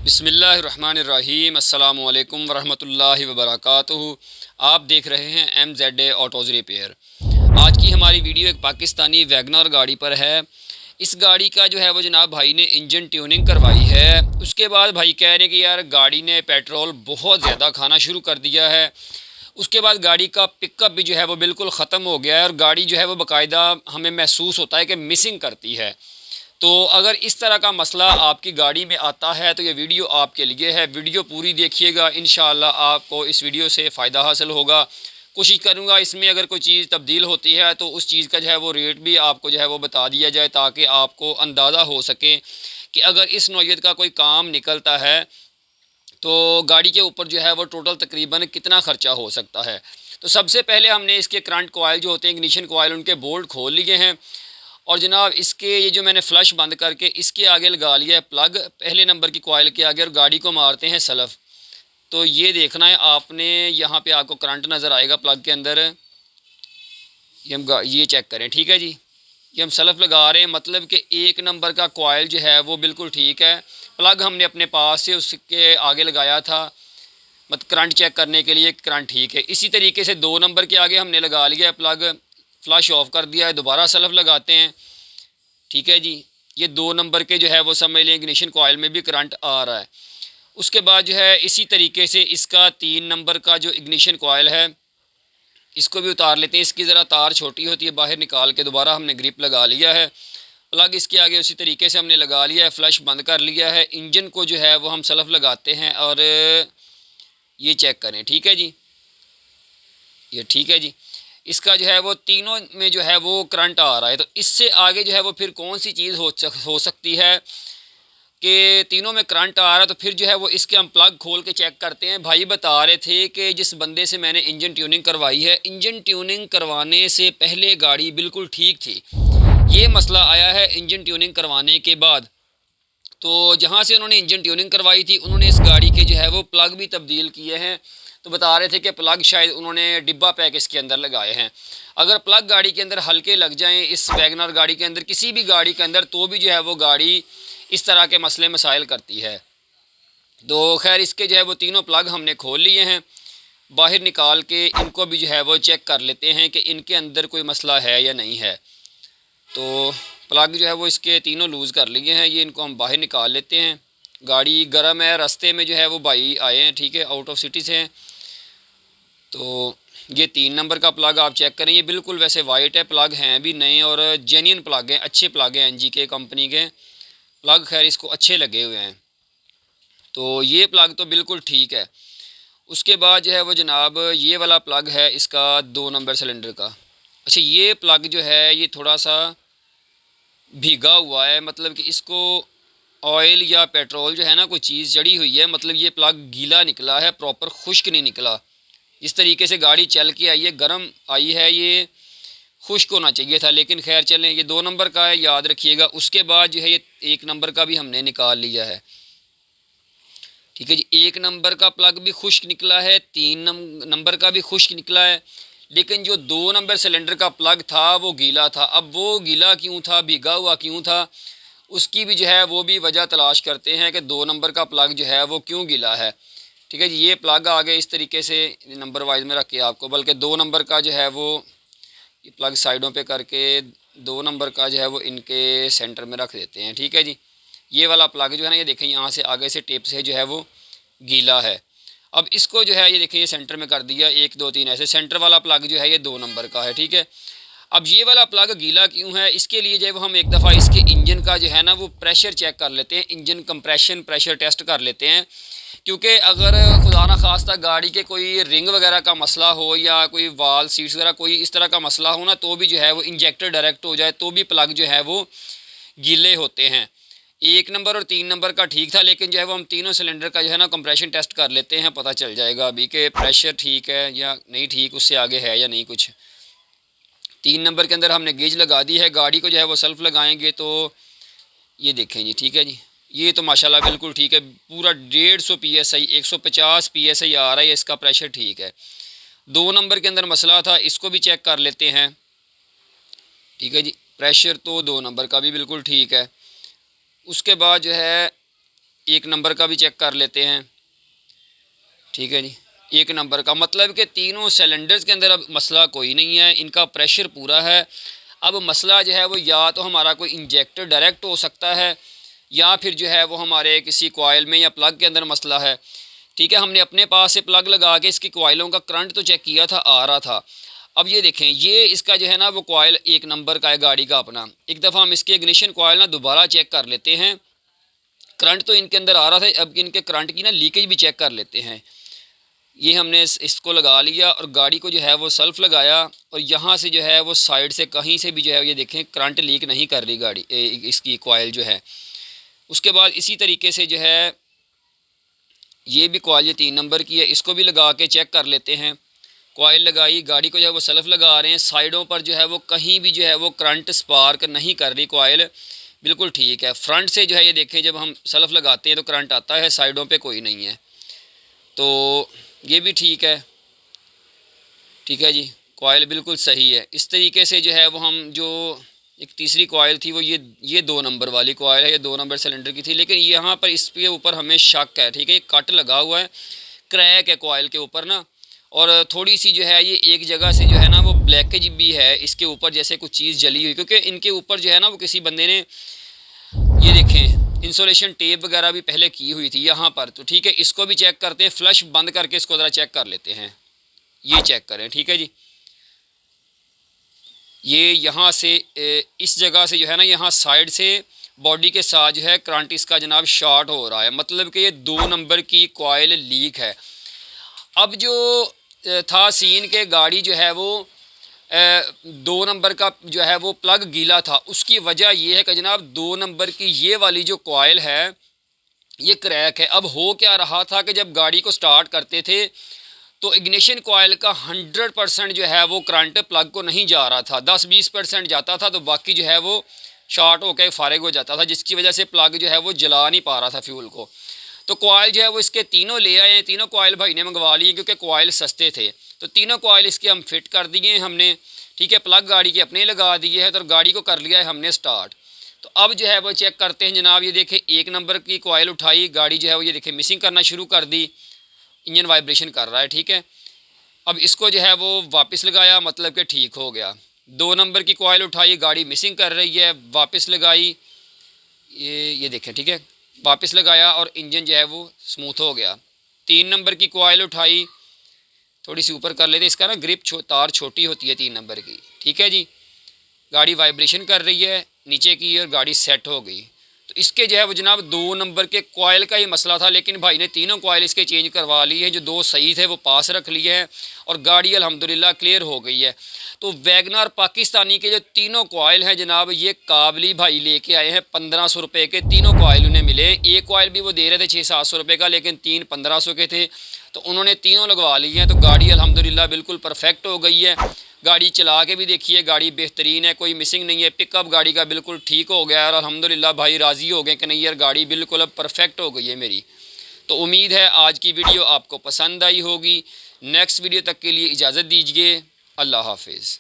बिस्मिल्लाहिर्रहमानिर्रहीम अस्सलामु अलैकुम वरहमतुल्लाहि वबरकातुहू। आप देख रहे हैं MZA ऑटोज़ रिपेयर। आज की हमारी वीडियो एक पाकिस्तानी वैगनर गाड़ी पर है। इस गाड़ी का जो है वो जनाब भाई ने इंजन ट्यूनिंग करवाई है। उसके बाद भाई कह रहे हैं कि यार गाड़ी ने पेट्रोल बहुत ज़्यादा खाना शुरू कर दिया है। उसके बाद गाड़ी का पिकअप भी जो है वो बिल्कुल ख़त्म हो गया है और गाड़ी जो है वो बाकायदा हमें महसूस होता है कि मिसिंग करती है। तो अगर इस तरह का मसला आपकी गाड़ी में आता है तो ये वीडियो आपके लिए है। वीडियो पूरी देखिएगा, इंशाअल्लाह आपको इस वीडियो से फ़ायदा हासिल होगा। कोशिश करूँगा इसमें अगर कोई चीज़ तब्दील होती है तो उस चीज़ का जो है वो रेट भी आपको जो है वो बता दिया जाए, ताकि आपको अंदाज़ा हो सके कि अगर इस नौइयत का कोई काम निकलता है तो गाड़ी के ऊपर जो है वो टोटल तकरीबन कितना ख़र्चा हो सकता है। तो सबसे पहले हमने इसके करंट कोयल जो होते हैं, इग्निशन कोयल, उनके बोल्ट खोल लिए हैं और जनाब इसके ये जो मैंने फ्लश बंद करके इसके आगे लगा लिया है प्लग, पहले नंबर की कोयल के आगे, और गाड़ी को मारते हैं सलफ़। तो ये देखना है आपने, यहाँ पे आपको करंट नज़र आएगा प्लग के अंदर। ये चेक करें, ठीक है जी। ये हम सलफ़ लगा रहे हैं, मतलब कि एक नंबर का कोयल जो है वो बिल्कुल ठीक है। प्लग हमने अपने पास से उसके आगे लगाया था, मतलब करंट चेक करने के लिए करंट ठीक है। इसी तरीके से दो नंबर के आगे हमने लगा लिया है प्लग, फ्लश ऑफ कर दिया है, दोबारा सलफ़ लगाते हैं, ठीक है जी। ये दो नंबर के जो है वो समझ लें इग्निशन कोयल में भी करंट आ रहा है। उसके बाद जो है इसी तरीके से इसका तीन नंबर का जो इग्निशन कोयल है इसको भी उतार लेते हैं। इसकी ज़रा तार छोटी होती है, बाहर निकाल के दोबारा हमने ग्रिप लगा लिया है। प्लग इसके आगे उसी तरीके से हमने लगा लिया है, फ्लश बंद कर लिया है। इंजन को जो है वो हम सलफ़ लगाते हैं और ये चेक करें, ठीक है जी। ये ठीक है जी। इसका जो है वो तीनों में जो है वो करंट आ रहा है। तो इससे आगे जो है वो फिर कौन सी चीज़ हो सकती है कि तीनों में करंट आ रहा है। तो फिर जो है वो इसके हम प्लग खोल के चेक करते हैं। भाई बता रहे थे कि जिस बंदे से मैंने इंजन ट्यूनिंग करवाई है, इंजन ट्यूनिंग करवाने से पहले गाड़ी बिल्कुल ठीक थी। ये मसला आया है इंजन ट्यूनिंग करवाने के बाद। तो जहाँ से उन्होंने इंजन ट्यूनिंग करवाई थी उन्होंने इस गाड़ी के जो है वो प्लग भी तब्दील किए हैं। तो बता रहे थे कि प्लग शायद उन्होंने डिब्बा पैक इसके अंदर लगाए हैं। अगर प्लग गाड़ी के अंदर हल्के लग जाएं, इस वैगनर गाड़ी के अंदर, किसी भी गाड़ी के अंदर, तो भी जो है वो गाड़ी इस तरह के मसले मसाइल करती है। तो खैर इसके जो है वो तीनों प्लग हमने खोल लिए हैं। बाहर निकाल के इनको भी जो है वो चेक कर लेते हैं कि इनके अंदर कोई मसला है या नहीं है। तो प्लग जो है वो इसके तीनों लूज़ कर लिए हैं। ये इनको हम बाहर निकाल लेते हैं। गाड़ी गर्म है, रास्ते में जो है वो भाई आए हैं, ठीक है, आउट ऑफ सिटी से हैं। तो ये तीन नंबर का प्लग आप चेक करें, ये बिल्कुल वैसे वाइट है, प्लग हैं भी नए और जेन्युइन प्लग हैं, अच्छे प्लग हैं, NG के कंपनी के प्लग, खैर इसको अच्छे लगे हुए हैं। तो ये प्लग तो बिल्कुल ठीक है। उसके बाद जो है वो जनाब ये वाला प्लग है इसका 2 नंबर सिलेंडर का। अच्छा, ये प्लग जो है ये थोड़ा सा भीगा हुआ है, मतलब कि इसको ऑयल या पेट्रोल जो है ना, कोई चीज़ चढ़ी हुई है, मतलब ये प्लग गीला निकला है, प्रॉपर खुश्क नहीं निकला। इस तरीके से गाड़ी चल के आई है, गर्म आई है, ये खुश्क होना चाहिए था, लेकिन खैर चलें। ये 2 नंबर का है, याद रखिएगा। उसके बाद जो है ये 1 नंबर का भी हमने निकाल लिया है, ठीक है जी। 1 नंबर का प्लग भी खुश्क निकला है, 3 नंबर का भी खुश्क निकला है, लेकिन जो 2 नंबर सिलेंडर का प्लग था वो गीला था। अब वो गीला क्यों था, भीगा हुआ क्यों था, उसकी भी जो है वो भी वजह तलाश करते हैं कि 2 नंबर का प्लग जो है वो क्यों गीला है, ठीक है जी। ये प्लग आ गए इस तरीके से नंबर वाइज में रख के आपको, बल्कि 2 नंबर का जो है वो ये प्लग साइडों पे करके 2 नंबर का जो है वो इनके सेंटर में रख देते हैं, ठीक है जी। ये वाला प्लग जो है ना, ये देखें यहाँ से आगे से टेप से जो है वो गीला है। अब इसको जो है ये देखिए ये सेंटर में कर दिया, 1 2 3 ऐसे। सेंटर वाला प्लग जो है ये 2 नंबर का है, ठीक है। अब ये वाला प्लग गीला क्यों है, इसके लिए जब हम एक दफ़ा इसके इंजन का जो है ना वो प्रेशर चेक कर लेते हैं, इंजन कंप्रेशन प्रेशर टेस्ट कर लेते हैं। क्योंकि अगर खुदा ना खास्ता गाड़ी के कोई रिंग वगैरह का मसला हो या कोई वाल सीट्स वगैरह कोई इस तरह का मसला हो ना, तो भी जो है वो इंजेक्टर डायरेक्ट हो जाए तो भी प्लग जो है वो गीले होते हैं। 1 नंबर और 3 नंबर का ठीक था, लेकिन जो है वो हम तीनों सिलेंडर का जो है ना कंप्रेशन टेस्ट कर लेते हैं, पता चल जाएगा अभी कि प्रेशर ठीक है या नहीं ठीक, उससे आगे है या नहीं कुछ। 3 नंबर के अंदर हमने गेज लगा दी है। गाड़ी को जो है वो सेल्फ लगाएंगे तो ये देखें जी, ठीक है जी। ये तो माशाल्लाह बिल्कुल ठीक है, पूरा 150 PSI 150 PSI आ रहा है, इसका प्रेशर ठीक है। 2 नंबर के अंदर मसला था, इसको भी चेक कर लेते हैं, ठीक है जी। प्रेशर तो 2 नंबर का भी बिल्कुल ठीक है। उसके बाद जो है 1 नंबर का भी चेक कर लेते हैं। ठीक है जी, 1 नंबर का मतलब कि तीनों सिलेंडर्स के अंदर अब मसला कोई नहीं है, इनका प्रेशर पूरा है। अब मसला जो है वो या तो हमारा कोई इंजेक्टर डायरेक्ट हो सकता है, या फिर जो है वो हमारे किसी कॉइल में या प्लग के अंदर मसला है। ठीक है, हमने अपने पास से प्लग लगा के इसकी कॉइलों का करंट तो चेक किया था, आ रहा था। अब ये देखें, ये इसका जो है ना वो कॉइल 1 नंबर का है गाड़ी का अपना। एक दफ़ा हम इसके इग्निशन कॉइल ना दोबारा चेक कर लेते हैं। करंट तो इनके अंदर आ रहा था, अब इनके करंट की ना लीकेज भी चेक कर लेते हैं। ये हमने इसको लगा लिया और गाड़ी को जो है वो सेल्फ लगाया, और यहाँ से जो है वो साइड से कहीं से भी जो है ये देखें करंट लीक नहीं कर रही गाड़ी, इसकी कॉइल जो है। उसके बाद इसी तरीके से जो है ये भी कॉइल ये 3 नंबर की है, इसको भी लगा के चेक कर लेते हैं। कॉइल लगाई, गाड़ी को जो है वो सेल्फ लगा रहे हैं, साइडों पर जो है वो कहीं भी जो है वो करंट स्पार्क नहीं कर रही कॉइल, बिल्कुल ठीक है। फ्रंट से जो है ये देखें जब हम सेल्फ लगाते हैं तो करंट आता है, साइडों पे कोई नहीं है, तो ये भी ठीक है। ठीक है जी, कॉइल बिल्कुल सही है। इस तरीके से जो है वो हम जो एक तीसरी कॉइल थी वो ये 2 नंबर वाली कॉइल है, ये 2 नंबर सिलेंडर की थी, लेकिन यहाँ पर इसके ऊपर हमें शक है। ठीक है, ये कट लगा हुआ है, क्रैक है कॉइल के ऊपर ना, और थोड़ी सी जो है ये एक जगह से जो है ना वो ब्लैकेज भी है इसके ऊपर, जैसे कुछ चीज़ जली हुई, क्योंकि इनके ऊपर जो है ना वो किसी बंदे ने ये देखें इंसुलेशन टेप वगैरह भी पहले की हुई थी यहाँ पर। तो ठीक है, इसको भी चेक करते हैं, फ्लश बंद करके इसको ज़रा चेक कर लेते हैं। ये चेक करें। ठीक है जी, ये यहाँ से इस जगह से जो है ना यहाँ साइड से बॉडी के साथ जो है करंट इसका जनाब शॉर्ट हो रहा है, मतलब कि ये 2 नंबर की कॉइल लीक है। अब जो था सीन के गाड़ी जो है वो 2 नंबर का जो है वो प्लग गीला था, उसकी वजह ये है कि जनाब 2 नंबर की ये वाली जो कॉइल है ये क्रैक है। अब हो क्या रहा था कि जब गाड़ी को स्टार्ट करते थे तो इग्निशन कॉइल का 100% जो है वो करंट प्लग को नहीं जा रहा था, 10-20% जाता था, तो बाकी जो है वो शॉर्ट होकर फारिग हो जाता था, जिसकी वजह से प्लग जो है वो जला नहीं पा रहा था फ्यूल को। तो कॉइल जो है वो इसके तीनों ले आए हैं, तीनों कॉइल भाई ने मंगवा लिए क्योंकि कॉइल सस्ते थे, तो तीनों कॉइल इसके हम फिट कर दिए हैं हमने। ठीक है, प्लग गाड़ी के अपने लगा दिए हैं, तो गाड़ी को कर लिया है हमने स्टार्ट। तो अब जो है वो चेक करते हैं जनाब, ये देखें 1 नंबर की कॉइल उठाई, गाड़ी जो है वो ये देखें मिसिंग करना शुरू कर दी, इंजन वाइब्रेशन कर रहा है। ठीक है, अब इसको जो है वो वापस लगाया, मतलब कि ठीक हो गया। 2 नंबर की कॉइल उठाई, गाड़ी मिसिंग कर रही है, वापस लगाई, ये देखें। ठीक है, वापस लगाया और इंजन जो है वो स्मूथ हो गया। 3 नंबर की कॉइल उठाई, थोड़ी सी ऊपर कर लेते, इसका ना ग्रिप तार छोटी होती है 3 नंबर की। ठीक है जी, गाड़ी वाइब्रेशन कर रही है नीचे की और गाड़ी सेट हो गई। तो इसके जो है वो जनाब 2 नंबर के कॉइल का ही मसला था, लेकिन भाई ने तीनों कॉइल इसके चेंज करवा लिए हैं, जो 2 सही थे वो पास रख लिए हैं और गाड़ी अल्हम्दुलिल्लाह क्लियर हो गई है। तो वैगनार पाकिस्तानी के जो तीनों कॉइल हैं जनाब, ये काबली भाई लेके आए हैं 1500 रुपये के, तीनों कॉइल उन्हें मिले। एक कॉइल भी वो दे रहे थे 600-700 रुपये का, लेकिन 3 1500 के थे, तो उन्होंने तीनों लगवा लिए हैं। तो गाड़ी अल्हम्दुलिल्लाह बिल्कुल परफेक्ट हो गई है। गाड़ी चला के भी देखिए, गाड़ी बेहतरीन है, कोई मिसिंग नहीं है, पिकअप गाड़ी का बिल्कुल ठीक हो गया और अल्हम्दुलिल्लाह भाई राज़ी हो गए कि नहीं यार गाड़ी बिल्कुल अब परफेक्ट हो गई है मेरी। तो उम्मीद है आज की वीडियो आपको पसंद आई होगी। नेक्स्ट वीडियो तक के लिए इजाज़त दीजिए, अल्लाह हाफिज़।